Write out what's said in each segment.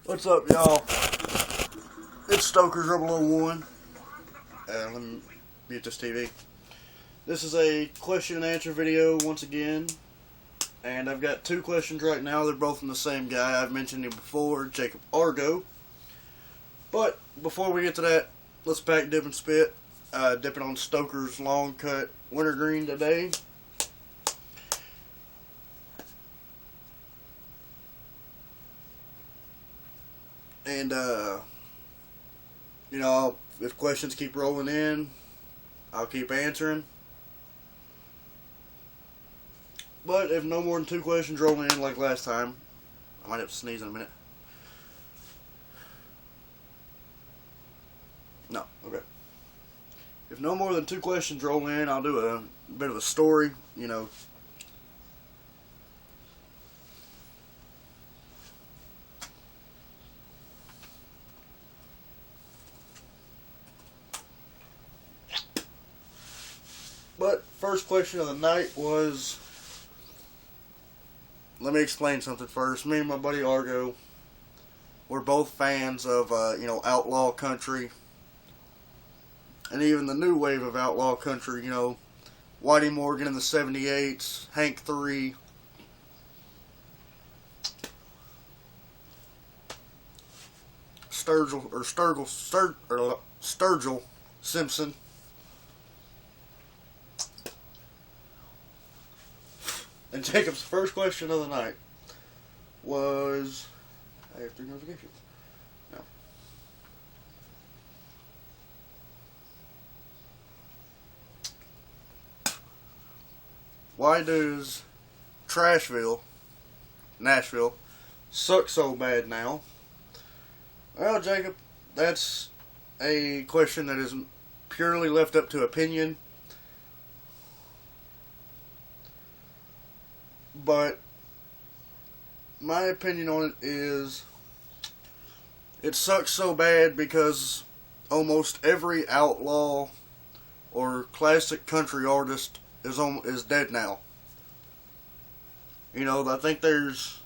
What's up, y'all? It's Stoker 001. Let me mute this TV. This is a question and answer video once again. And I've got two questions right now. They're both from the same guy. I've mentioned him before, Jacob Argo. But before we get to that, let's back dip and spit. Dipping on Stoker's long cut wintergreen today. And, if questions keep rolling in, I'll keep answering. But if no more than two questions roll in like last time, I might have to sneeze in a minute. No, okay. If no more than two questions roll in, I'll do a bit of a story, But first question of the night was, let me explain something first. Me and my buddy Argo, we're both fans of, outlaw country. And even the new wave of outlaw country, Whitey Morgan in the 78s, Hank 3. Sturgill Simpson. And Jacob's first question of the night was, I have 3 notifications. No. Why does Nashville, suck so bad now? Well, Jacob, that's a question that is purely left up to opinion. But my opinion on it is, it sucks so bad because almost every outlaw or classic country artist is dead now. I think there's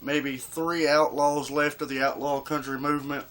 maybe 3 outlaws left of the outlaw country movement.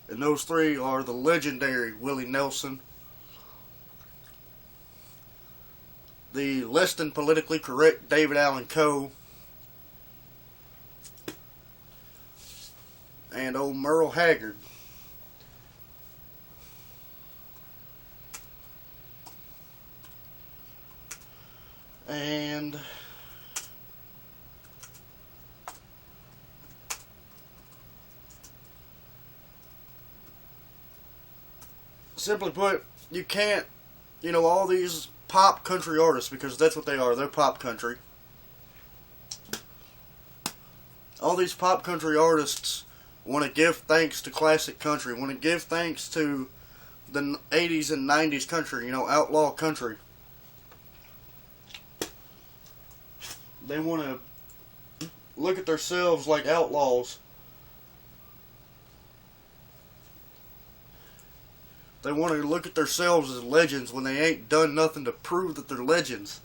And those 3 are the legendary Willie Nelson, the less than politically correct David Allan Coe, and old Merle Haggard. And simply put, you can't, all these pop country artists, because that's what they are, they're pop country. All these pop country artists want to give thanks to classic country, want to give thanks to the 80s and 90s country, outlaw country. They want to look at themselves like outlaws. They want to look at themselves as legends when they ain't done nothing to prove that they're legends.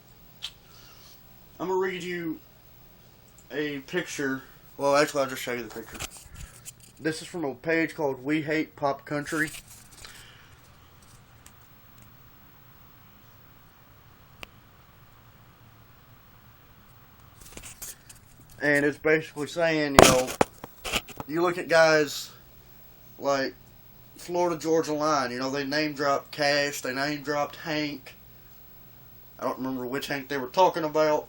I'm going to read you a picture. Well, actually, I'll just show you the picture. This is from a page called We Hate Pop Country. And it's basically saying, you look at guys like Florida Georgia Line, they name dropped Cash, they name dropped Hank. I don't remember which Hank they were talking about.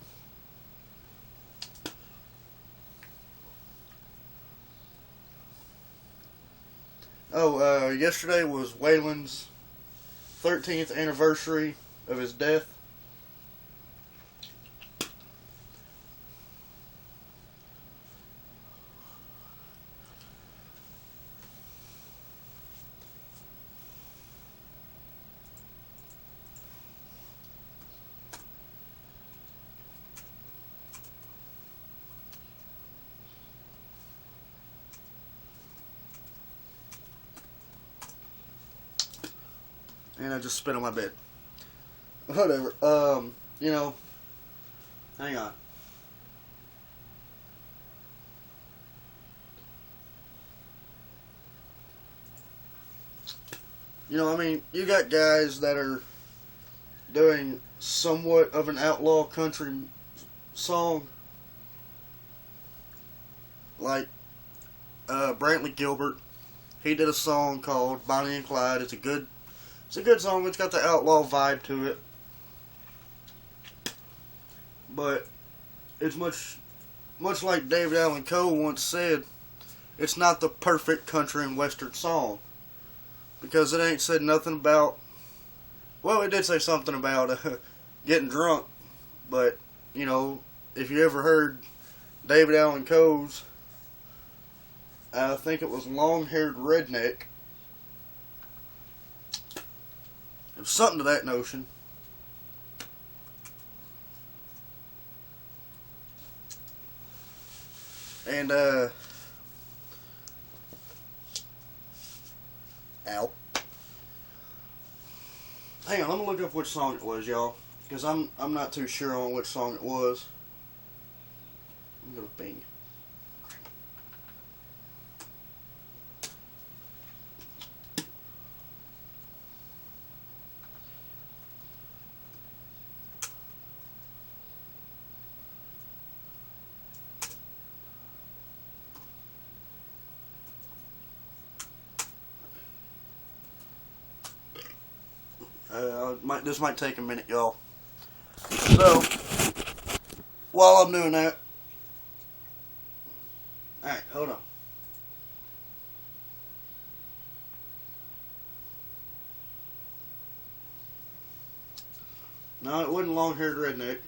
Yesterday was Waylon's 13th anniversary of his death. And I just spit on my bed. Whatever. Hang on. You know, I mean, you got guys that are doing somewhat of an outlaw country song, like Brantley Gilbert. He did a song called Bonnie and Clyde. It's a good song. It's got the outlaw vibe to it, but it's much like David Allan Coe once said. It's not the perfect country and western song, because it ain't said nothing about. Well, it did say something about getting drunk, but you know, if you ever heard David Allan Coe's, I think it was Long-Haired Redneck. It was something to that notion. And, ow. Hang on, let me look up which song it was, y'all. Because I'm not too sure on which song it was. I'm gonna bing. This might take a minute, y'all. So, while I'm doing that, alright, hold on. No, it wasn't Long-Haired Redneck.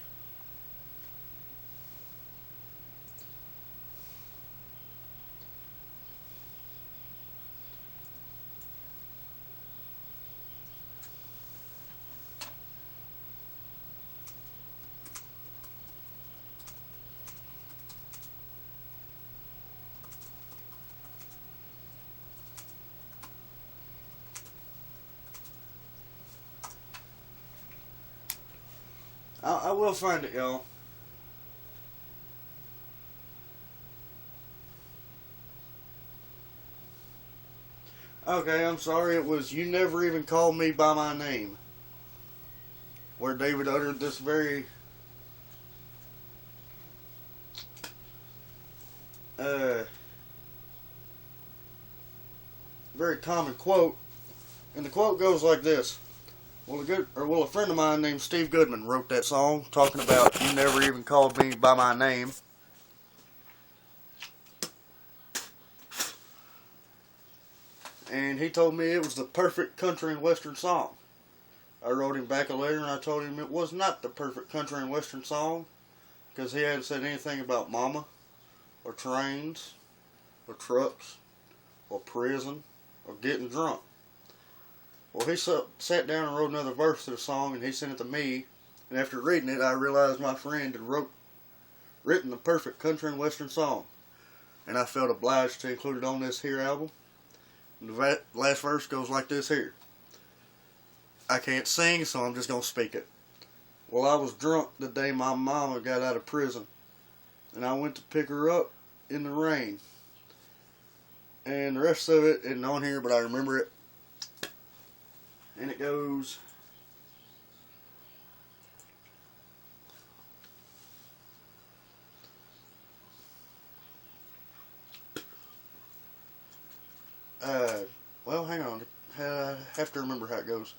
I will find it, y'all. Okay, I'm sorry. It was You Never Even Called Me By My Name, where David uttered this very very common quote, and the quote goes like this. A friend of mine named Steve Goodman wrote that song talking about You Never Even Called Me By My Name. And he told me it was the perfect country and western song. I wrote him back a letter and I told him it was not the perfect country and western song, because he hadn't said anything about mama, or trains, or trucks, or prison, or getting drunk. Well, he sat down and wrote another verse to the song, and he sent it to me. And after reading it, I realized my friend had written the perfect country and western song, and I felt obliged to include it on this here album. And the last verse goes like this here. I can't sing, so I'm just gonna speak it. Well, I was drunk the day my mama got out of prison, and I went to pick her up in the rain. And the rest of it isn't on here, but I remember it. And it goes, well, hang on. I have to remember how it goes.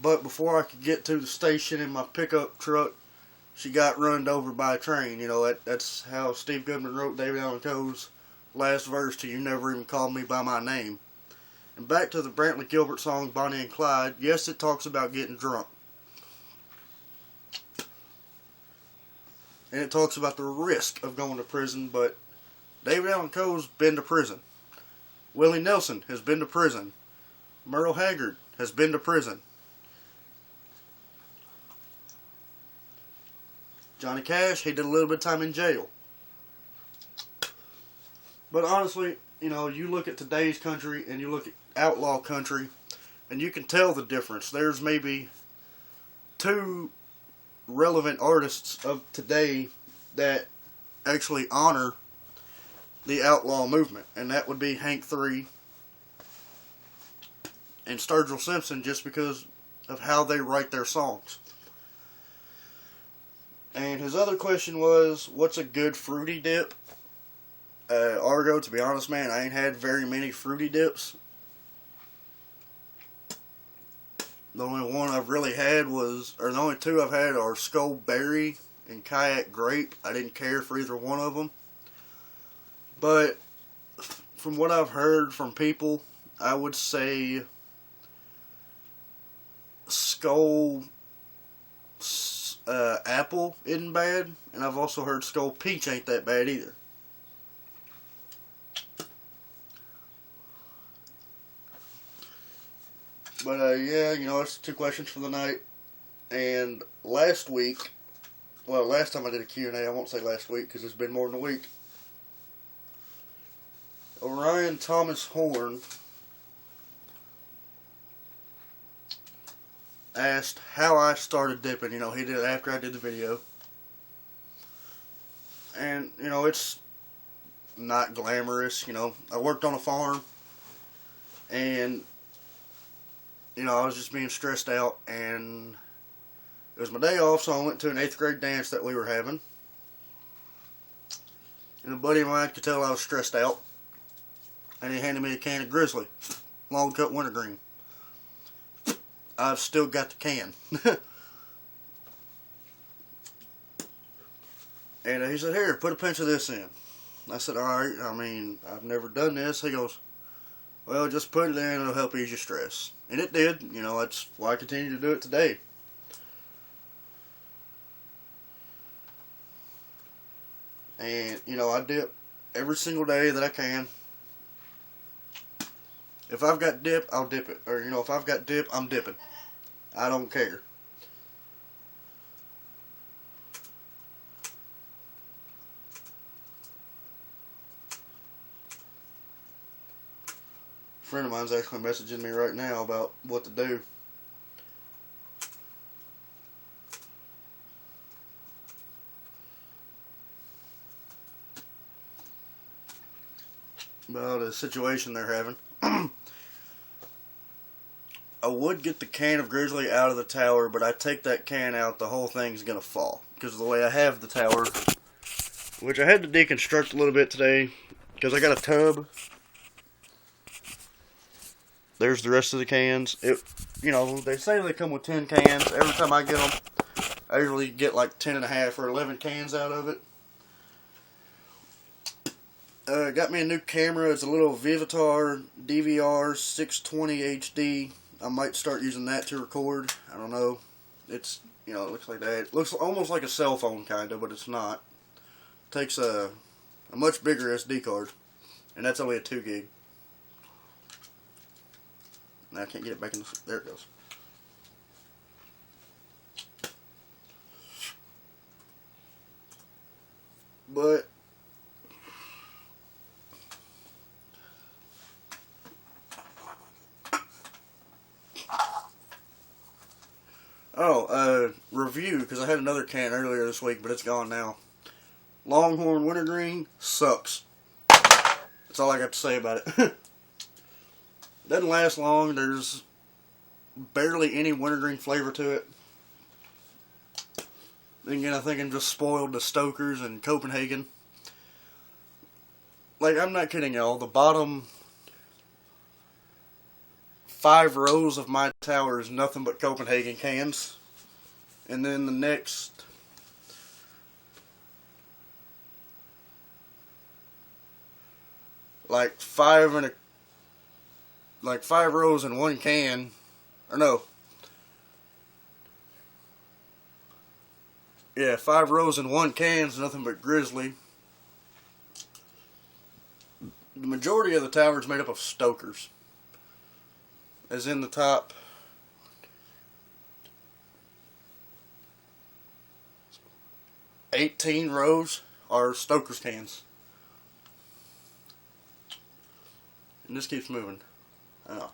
But before I could get to the station in my pickup truck, she got run over by a train. You know, that's how Steve Goodman wrote David Allan Coe's last verse to You Never Even Called Me By My Name. And back to the Brantley Gilbert song Bonnie and Clyde. Yes, it talks about getting drunk. And it talks about the risk of going to prison, but David Allan Coe's been to prison. Willie Nelson has been to prison. Merle Haggard has been to prison. Johnny Cash, he did a little bit of time in jail. But honestly, you know, you look at today's country and you look at outlaw country, and you can tell the difference. There's maybe two relevant artists of today that actually honor the outlaw movement, and that would be Hank 3 and Sturgill Simpson, just because of how they write their songs. And his other question was, what's a good fruity dip? Argo, to be honest, man, I ain't had very many fruity dips. The only one I've really had the only two I've had are Skull Berry and Kayak Grape. I didn't care for either one of them. But from what I've heard from people, I would say Skull Apple isn't bad, and I've also heard Skull Peach ain't that bad either. But yeah, that's 2 questions for the night. And last time I did a Q&A, I won't say last week because it's been more than a week. Orion Thomas Horn asked how I started dipping. He did it after I did the video. And, it's not glamorous. I worked on a farm, and I was just being stressed out, and it was my day off, so I went to an 8th grade dance that we were having. And a buddy of mine could tell I was stressed out, and he handed me a can of Grizzly, long cut wintergreen. I've still got the can. And he said, here, put a pinch of this in. I said, alright, I've never done this. He goes, well, just put it in, it'll help ease your stress. And it did. That's why I continue to do it today. And, I dip every single day that I can. If I've got dip, I'll dip it. Or, if I've got dip, I'm dipping. I don't care. A friend of mine's actually messaging me right now about what to do. About a situation they're having. I would get the can of Grizzly out of the tower, but I take that can out, the whole thing's going to fall. Because of the way I have the tower. Which I had to deconstruct a little bit today. Because I got a tub. There's the rest of the cans. They say they come with 10 cans. Every time I get them, I usually get like 10 and a half or 11 cans out of it. Got me a new camera. It's a little Vivitar DVR 620 HD. I might start using that to record. I don't know. It's, it looks like that. It looks almost like a cell phone, kind of, but it's not. It takes a much bigger SD card. And that's only a 2 gig. Now I can't get it back in the... There it goes. But... review, because I had another can earlier this week, but it's gone now. Longhorn Wintergreen sucks. That's all I got to say about it. Doesn't last long. There's barely any wintergreen flavor to it. Then again, I think I'm just spoiled to Stoker's and Copenhagen. Like, I'm not kidding y'all. The bottom 5 rows of my tower is nothing but Copenhagen cans. And then the next like 5 rows in one can, or no, yeah, 5 rows in one can is nothing but Grizzly. The majority of the tower is made up of Stokers, as in the top 18 rows are Stoker's cans. And this keeps moving. Oh.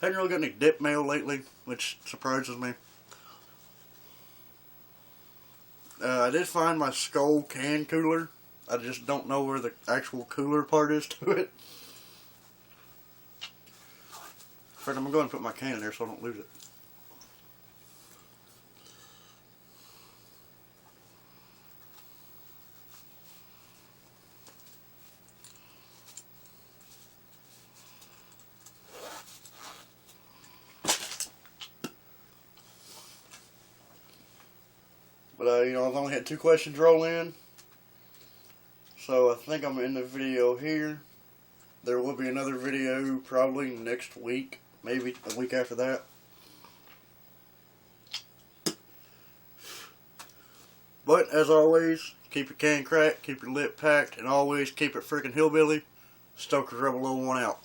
Haven't really got any dip mail lately, which surprises me. I did find my Skull can cooler. I just don't know where the actual cooler part is to it. In fact, I'm going to go ahead and put my can in there so I don't lose it. But, you know, I've only had 2 questions roll in. So I think I'm going to end the video here. There will be another video probably next week. Maybe a week after that. But, as always, keep your can cracked, keep your lip packed, and always keep it freaking hillbilly. Stoker's Rebel 01 out.